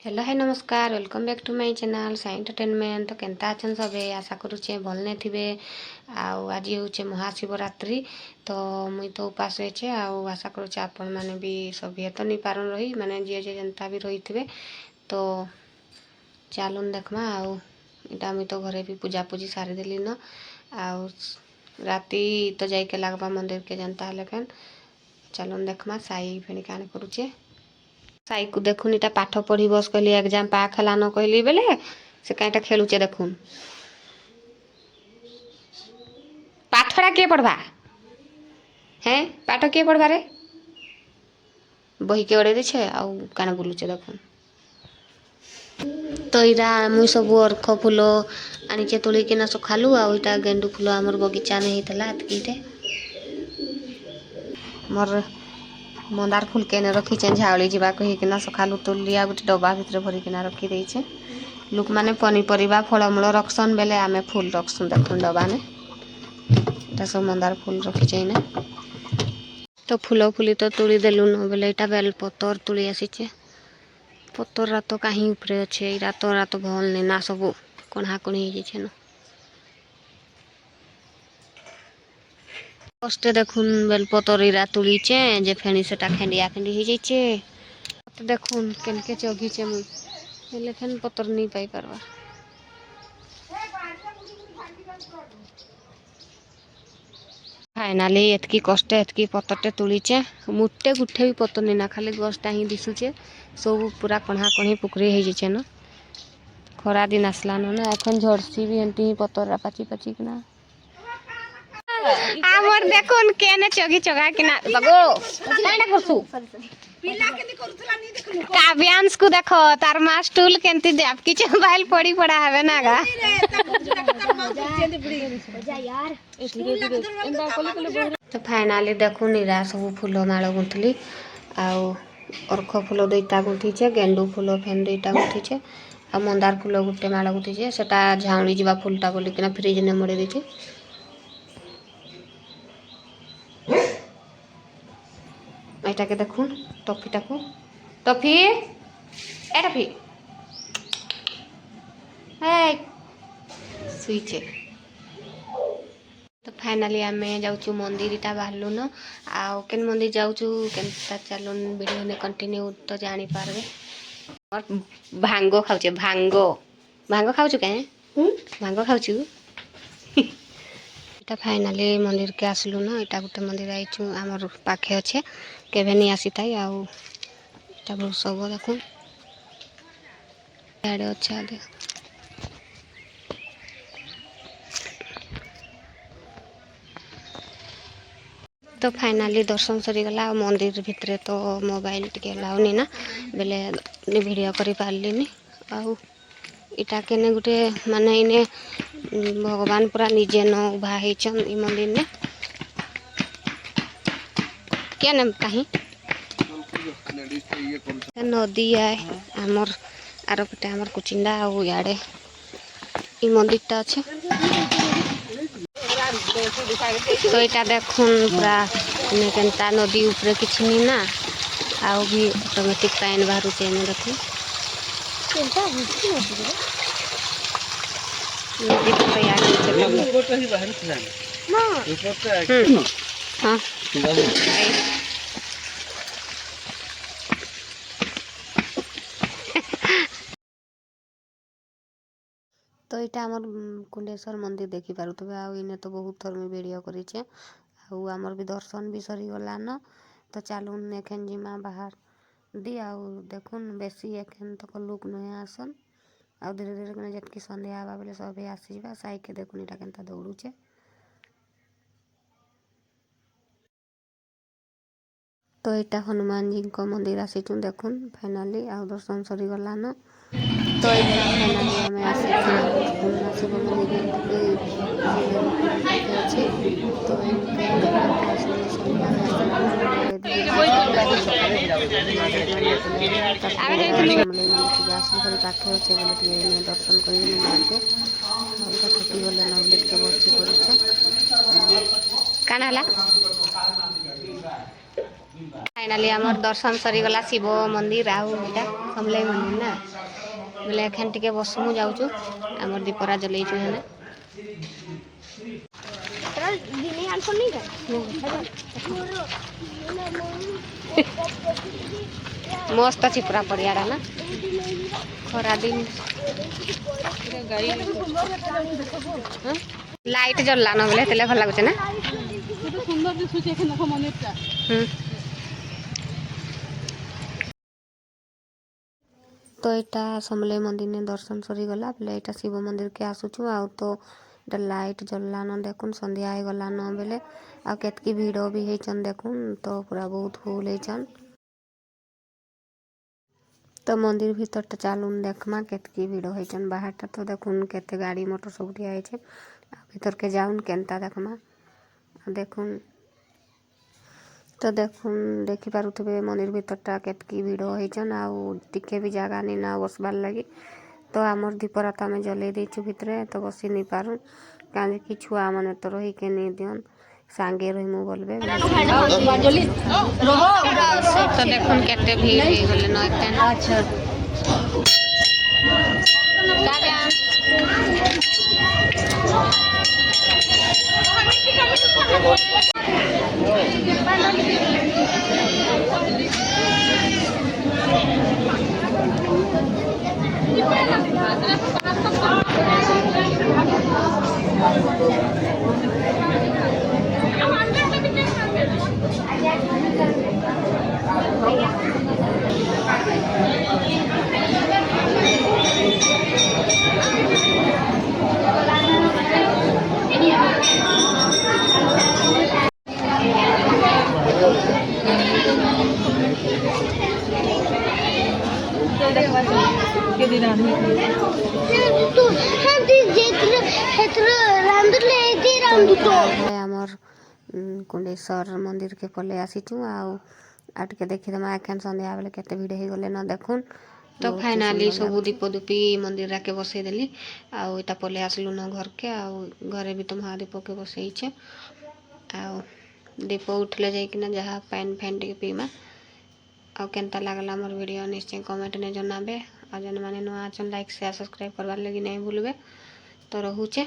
Hello है नमस्कार welcome back to my channel Sai entertainment. तो केनता अछन सबे आशा करुचे भल ने थिबे। आज होचे महाशिवरात्रि तो मुई तो उपास रहिचे आशा करुचे आपण माने भी सभी तो नहीं पारन रही माने जे जे जनता भी रही थिबे। तो चलून देखमा इटा मुई तो घरे भी पूजा पूजी सारी देली न राति तो जाइके लागबा मंदिर के जनता हेले फेन चलून देखमा साई फेणी काण करुचे। साई को देखुन इटा पाठ पढ़ी बस कहली एग्जाम पाख हला न कहली बेले से कईटा खेलुचे देखुन पाठड़ा किए पढ़वा हैं पाठ किए पढ़वा रे बही के ओड़े देछे आउ काना बुलुचे देखुन। तो इरा मुई सब अर्ख फूल आनिचे तोलिकिना सखालु आउटा गेंडू फूल आमर बगीचा ने हेतला एतकीटे मोर मंदार फूल केने रखीचे झाउली जीवा कहीकिना सखालु तोलिया गोटे डब्बा भितर भरिकिना रखी देइछे। लोक माने पनीपरिबा फलमूल रखसन बेले आमे फूल रखसन देखुन डब्बा ने एटा सब मंदार फूल रखीचे ने। तो फूल फूली तो तुली देलु न बेले एटा बेल पतर तुली आसीचे पतर रात काहीं उपरे अच्छे रात रात भल ने ना सब कणा कणी हे जेछे न कष्टे देखुन बेलपतर इरा तुलीचे जे फेणी सेटा खेंडिया खेंडी हो जाइए। तो देखुन केनके जगीचे मुई हेले फेन पतर नहीं पाई पारवा। फाइनाली एतकी कष्टे एतकी पतरटे तुलीचे मुट्टे गुट्ठे भी पतर नहीं ना खाली गछटा ही दिशुचे सब पूरा कणा कणी पुकरी हो जाइए न खरा दिन आसला न एखन झड़सी भी एंटी ही पतर पाची पाची किना आमर देखुन केने चगी चगा किना बगो कांडा करसु पिला केनी करूथला नी देखलु काव्यांश को देखो तार मास्टूल केंती जाप किछ मोबाइल पड़ी पड़ा हवे ना गा तो फाइनली देखुन इरा सब फूल माळ गुंथली आउ अर्ख फूल दुईटा गुंथीचे गेंडू फूल फेन दुईटा गुंथीचे आ मंदार फूल गुटे माळ गुंथीचे सेटा झाउली जीवा फूलटा बोली किना फ्रिज ने मडे देछे। एटा के देखुन टफीटा को टफी ए टफी ए सुईचे। तो फाइनली आमे जाउछु मंदिर टा बाहरलु न आउ केन मंदिर जाउछु केनता चलुन वीडियो ने कंटिन्यू तो जानी पारबे। और भांगो खाउचे भांगो भांगो खाउछु के भांगो खाउछु इटा फाइनली मंदिर के आसलु न इटा गुटे मंदिर आइछु आमर पाखे अच्छे केबे नहीं आसी थाई आउ इटा बहुत सब देखो आड़े अच्छा आदे। तो फाइनली दर्शन सरी गला मंदिर भितरे तो मोबाइल टिके लाउनी ना बेले वीडियो करी पारलिनी आउ इटा केने गुटे माने इने भगवान पूरा निजे न उभा हेचन ई मंदिर ने केने कहीं नदी है आमर आर पटे आमर कुचिंडा आउ याडे ई मंदिरटा अच्छे। तो इटा देखुन पूरा केनता नदी ऊपर किछि नहीं ना आउ भी ऑटोमेटिक पानी बाहर चेने देखुन नदी तो यार हाँ तो इटा आमर कुंडेश्वर मंदिर देखी पारुथबे आउ इने तो बहुत थर में वीडियो करिचे आउ आमर भी दर्शन भी सरी गला न। तो चलून एखन जिमा बाहर दी आउ देखुन बेसी एखन तक लोक नया आसन आउ धीरे धीरे कने जतकी संध्या आवा बेले सबे आसीबा साई के देखुन इटा केनता दौड़ुचे। तो इटा हनुमान जी को मंदिर आसीचु देखुन फाइनली आउ दर्शन सरी गला न। तो इटा फाइनली हमें शिव मंदिर अच्छे तो पाखे अच्छे बोले दर्शन कर थकी गले न बोले बस पड़ काना फाइनाली आमर दर्शन सरीगला शिव मंदिर आउ इटा समलाई मंदिर ना बोले एखन टिके बसमु जाऊचु आमर दीपरा जलैचु हेने मस्त अच्छी पूरा पड़ियाड़ा ना खरा दिन लाइट जल्ला न बोले तेले भल लागुचे ना सुंदर दिसुचे एखन देखो मंदिरटा तो यहाँ समले मंदिर ने दर्शन सरीगला बोले यहाँ शिव मंदिर के आसुचु आउ तो लाइट जल्लान देखुन संध्या हो गलान बेले आ केतकी भिड़ भी होचन देखुन तो पूरा बहुत फुल होचन तो मंदिर भीतर तो चालून देखमा केतकी भिड़ होचन बाहर तो देखुन केते गाड़ी मोटर सब ठिया है भीतर के जाउन केनता देखमा देखुन तो देखुन देखि पारुथबे मंदिर भीतरटा केतकी भिड़ होचन आउ टिके भी जगह नहीं ना बसबार लगी तो आमर दीपरा तो आम जले देचु भितरे तो बसी नहीं पारू कहीं कि छुआ मैंने तो रही के नहीं दियन सांगे रही मु बोलबे तो देखुन केते भीड़ हो गले न अच्छा आमर कुंडेश्वर मंदिर के पले आसीचु आउटे देखीदमा एखन संध्या बेले केते भिड़ हो गले न देखुन तो फाइनाली सब दीप दुपी मंदिर के बसईदेली आउ इटा पले आसलु न घर के आउ घरे भी तो महादीप के बसईचे आउ दीप उठले जाइकिना जहाँ पैन फैन टे पीमा आउ केनता लागला मोर वीडियो निश्चय कमेंट ने जनाबे आ जन माने नुआ अछन लाइक शेयर सब्सक्राइब करवार लगी नहीं भूलबे तो रहुचे।